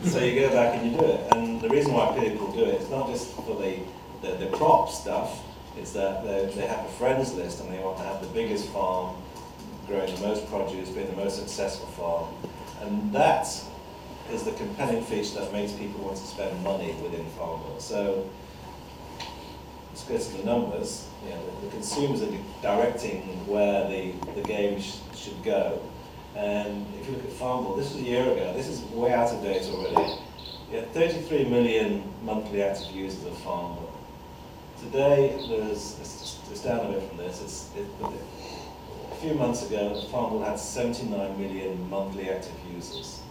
So you go back and you do it. And the reason why people do it is not just for the crop stuff, it's that they have a friends list and they want to have the biggest farm, growing the most produce, being the most successful farm. And that is the compelling feature that makes people want to spend money within Farmville. So let's go to the numbers. You know, the consumers are directing where the game should go. And if you look at Farmville, this was a year ago, this is way out of date already. You had 33 million monthly active users of Farmville. Today, it's down a bit from this. A few months ago, Farmville had 79 million monthly active users.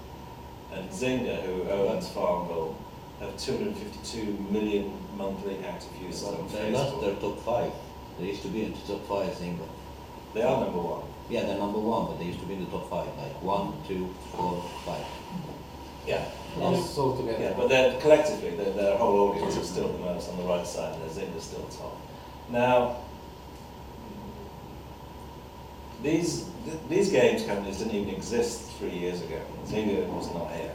And Zynga, who owns Farmville, have 252 million monthly active users on They're not their top 5. They used to be in the top 5, Zynga. They are number 1. Yeah, they're number 1, but they used to be in the top 5, like 1, 2, 4, 5. Yeah. So together. Yeah, but they're collectively, their whole audience is still the most on the right side, and Zynga's still top. Now, these games companies didn't even exist 3 years ago. Zynga was not here.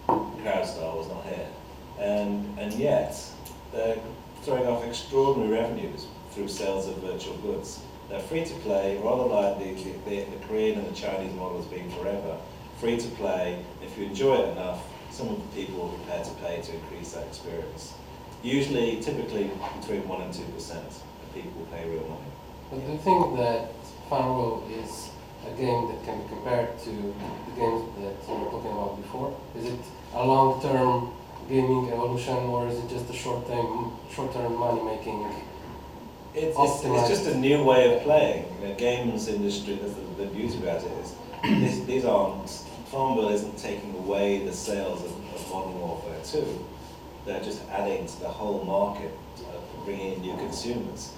CrowdStar was not here. And yet, they're throwing off extraordinary revenues through sales of virtual goods. They're free to play, rather like the Korean and the Chinese models being forever. Free to play. If you enjoy it enough, some of the people will be prepared to pay to increase that experience. Usually, typically, between 1% and 2% of people pay real money. But do you think that Farmville is a game that can be compared to the games that you were talking about before? Is it a long-term gaming evolution, or is it just a short-term money-making? It's just a new way of playing. The games industry, the beauty about it is, these aren't, Farmville isn't taking away the sales of Modern Warfare 2. They're just adding to the whole market, bringing in new consumers.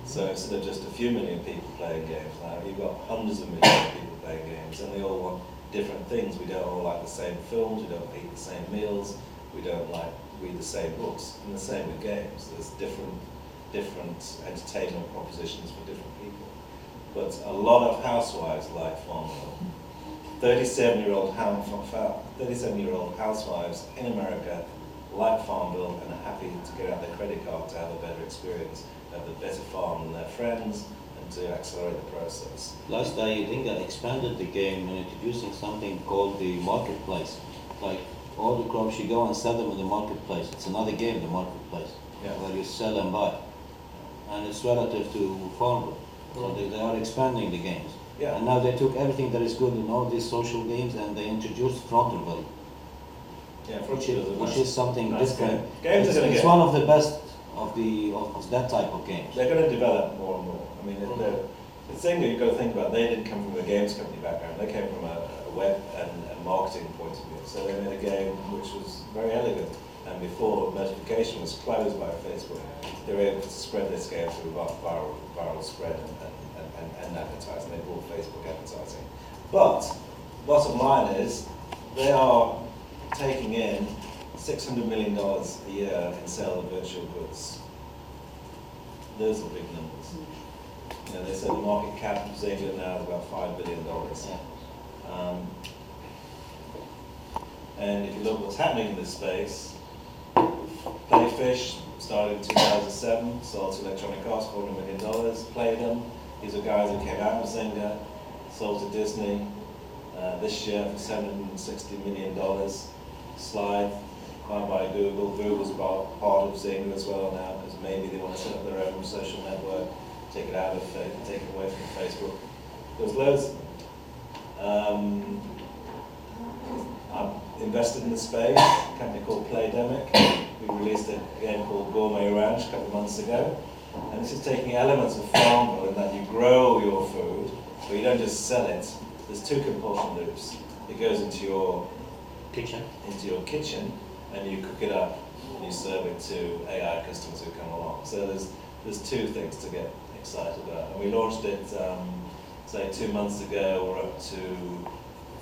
So instead of just a few million people playing games now, you've got hundreds of millions of people playing games, and they all want different things. We don't all like the same films, we don't eat the same meals, we don't read the same books. And the same with games. There's different entertainment propositions for different people. But a lot of housewives like Farmville. 37-year-old housewives in America like Farmville and are happy to get out their credit card to have a better experience, have a better farm than their friends, and to accelerate the process. Last year, I think I expanded the game and introducing something called the marketplace. Like all the crops, you go and sell them in the marketplace. It's another game, the marketplace, where you sell and buy. And it's relative to Farmville. So they are expanding the games. Yeah. And now they took everything that is good in all these social games and they introduced Frontal. Yeah, which is something nice different. Games it's one of the best of that type of games. They're going to develop more and more. I mean, the thing that you've got to think about, they didn't come from a games company background. They came from a web and marketing point of view. So they made a game which was very elegant. And before notification was closed by Facebook, they were able to spread this game through viral spread and advertising. They bought Facebook advertising. But bottom line is, they are taking in $600 million a year in sale of virtual goods. Those are big numbers. You know, they said the market cap of Zynga now is about $5 billion. And if you look what's happening in this space, Playfish started in 2007, sold to Electronic Arts $400 million, played them. These are guys who came out of Zynga, sold to Disney this year for $760 million. Slide, acquired by Google. Google's part of Zynga as well now, because maybe they want to set up their own social network, take it away from Facebook. There's loads of them. I've invested in the space, a company called Playdemic. We released a game called Gourmet Ranch a couple of months ago. And this is taking elements of Farmville in that you grow your food, but you don't just sell it. There's two compulsion loops. It goes into your kitchen, and you cook it up and you serve it to AI customers who come along. So there's two things to get excited about. And we launched it, say 2 months ago. We're up to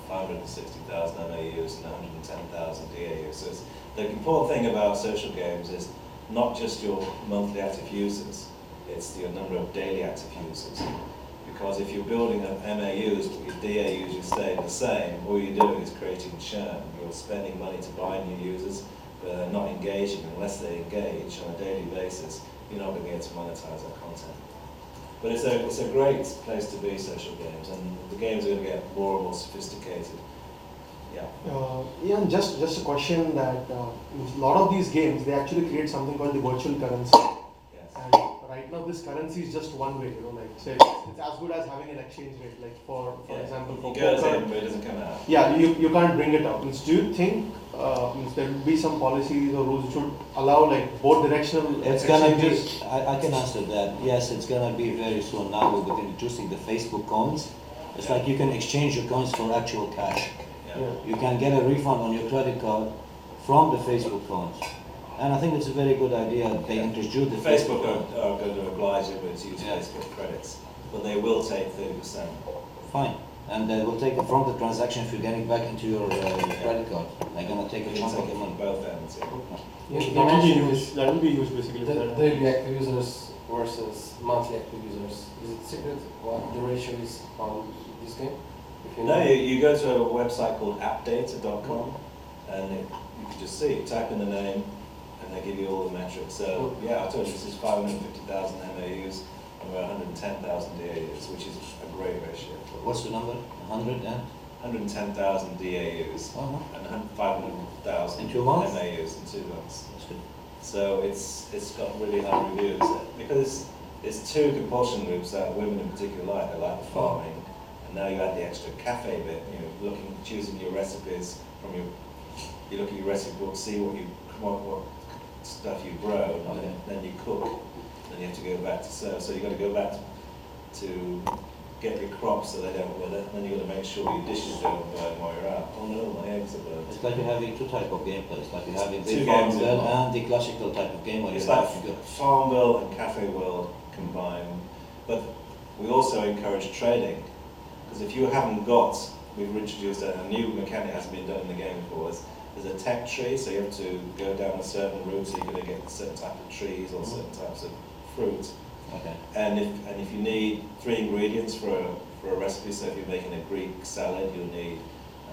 560,000 MAUs and 110,000 DAUs. So the important thing about social games is not just your monthly active users, it's your number of daily active users. Because if you're building an MAUs, but your DAUs are staying the same, all you're doing is creating churn. You're spending money to buy new users, but they're not engaging. Unless they engage on a daily basis, you're not going to be able to monetize that content. But it's a great place to be, social games, and the games are going to get more and more sophisticated. Yeah. Ian, just a question that a lot of these games, they actually create something called the virtual currency. Yes. And right now this currency is just one way, like say it's as good as having an exchange rate, like for example for it goes poker. in, but it doesn't come out. Yeah, you can't bring it out. Do you think there will be some policies or rules which should allow like both directional It's gonna be, exchanges? I can answer that. Yes, it's gonna be very soon now with introducing the Facebook coins. It's like you can exchange your coins for actual cash. Yeah. You can get a refund on your credit card from the Facebook coins. And I think it's a very good idea. They introduced the Facebook are going to oblige everyone to use Yeah. Facebook credits, but they will take 30%. Fine. And they will take it from the transaction if you're getting back into your credit card. They're gonna take a You can chunk of take the it from money. both ends. Yeah. You That will be mentioned used. That will be used basically. the daily active users versus monthly active users. Is it secret what the ratio is on this game? If you No, know. you go to a website called appdata.com, and you can just see, type in the name, and they give you all the metrics. So, yeah, I told you this is 550,000 MAUs and we're 110,000 DAUs, which is a great ratio. What's the number? 100 and? 110,000 DAUs Uh-huh. and 500,000 In 2 months? MAUs in 2 months. That's good. So it's got really high reviews because it's two compulsion groups that women in particular like. They like the farming, and now you add the extra cafe bit. Choosing your recipes from you look at your recipe book, see what stuff you grow, and then you cook. Then you have to go back to serve. So you got to go back to get your crops so they don't wither. And then you got to make sure your dishes don't burn while you're out. Oh no, my eggs are burnt. It's like you're having two types of gameplays. Like you're having Two the games in Farmville one. and the classical type of game where It's you like have to go. Farmville and Cafe World combined, but we also encourage trading, because if you haven't got, we've introduced a new mechanic that hasn't been done in the game before, there's a tech tree, so you have to go down a certain route, so you're going to get certain type of trees or certain types of fruit. Okay. And if you need 3 ingredients for a recipe, so if you're making a Greek salad, you'll need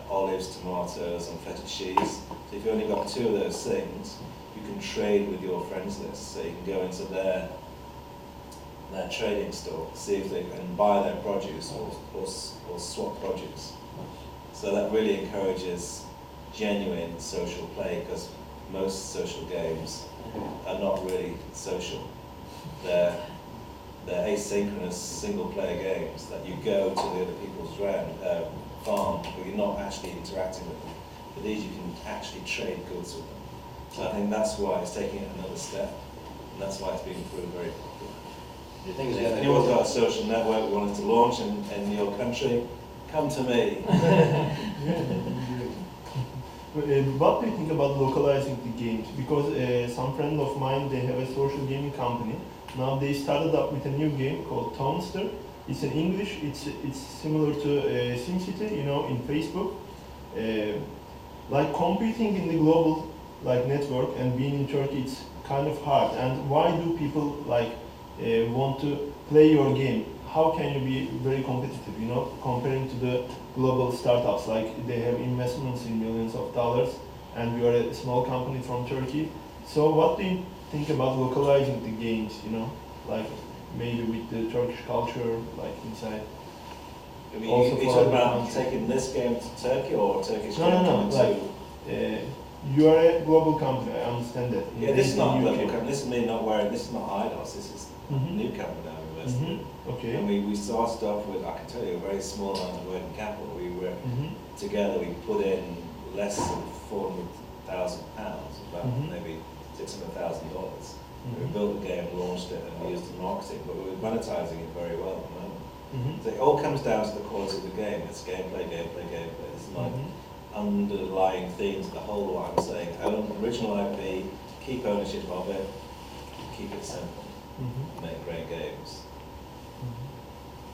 olives, tomatoes, and feta cheese. So if you've only got 2 of those things, you can trade with your friends list. So you can go into their trading store, see if they can buy their produce or swap produce. So that really encourages genuine social play, because most social games are not really social. They're asynchronous single-player games that you go to the other people's farm, but you're not actually interacting with them. But these you can actually trade goods with them. So I think that's why it's taking it another step, and that's why it's been proved very popular. Do you think it's If gonna anyone's go? got a social network we wanted to launch in your country, come to me. What do you think about localizing the games? Because some friend of mine, they have a social gaming company. Now they started up with a new game called Townster. It's in English. It's similar to SimCity, in Facebook. Like competing in the global network and being in Turkey, it's kind of hard. And why do people want to play your game? How can you be very competitive? Comparing to the global startups, like they have investments in millions of dollars, and we are a small company from Turkey. So what do you think about localizing the games? Maybe with the Turkish culture, inside. I mean, Also you for talk other about countries. taking this game to Turkey or Turkish No, game no, coming no. to... You are a global company. I understand that. Yeah, this is not In global UK. company. This is me not wearing. This is not IDOS. This is a Mhm. new company that we invested in. Okay. And we started off with, I can tell you, a very small amount of working capital. We were together. We put in less than £400,000, about maybe $600,000. We built the game, launched it, and we used it in marketing. But we were monetizing it very well at the moment. So it all comes down to the quality of the game. It's gameplay, gameplay, gameplay. It's like underlying themes of the whole of what I'm saying. Own original IP, keep ownership of it, keep it simple, make great games.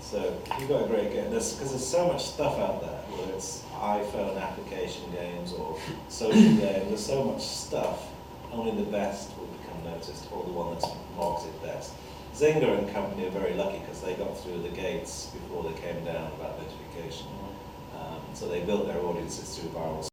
So you've got a great game. Because there's so much stuff out there, whether it's iPhone application games or social games, there's so much stuff, only the best will become noticed, or the one that's marketed best. Zynga and company are very lucky because they got through the gates before they came down about notification. So they built their audiences through viral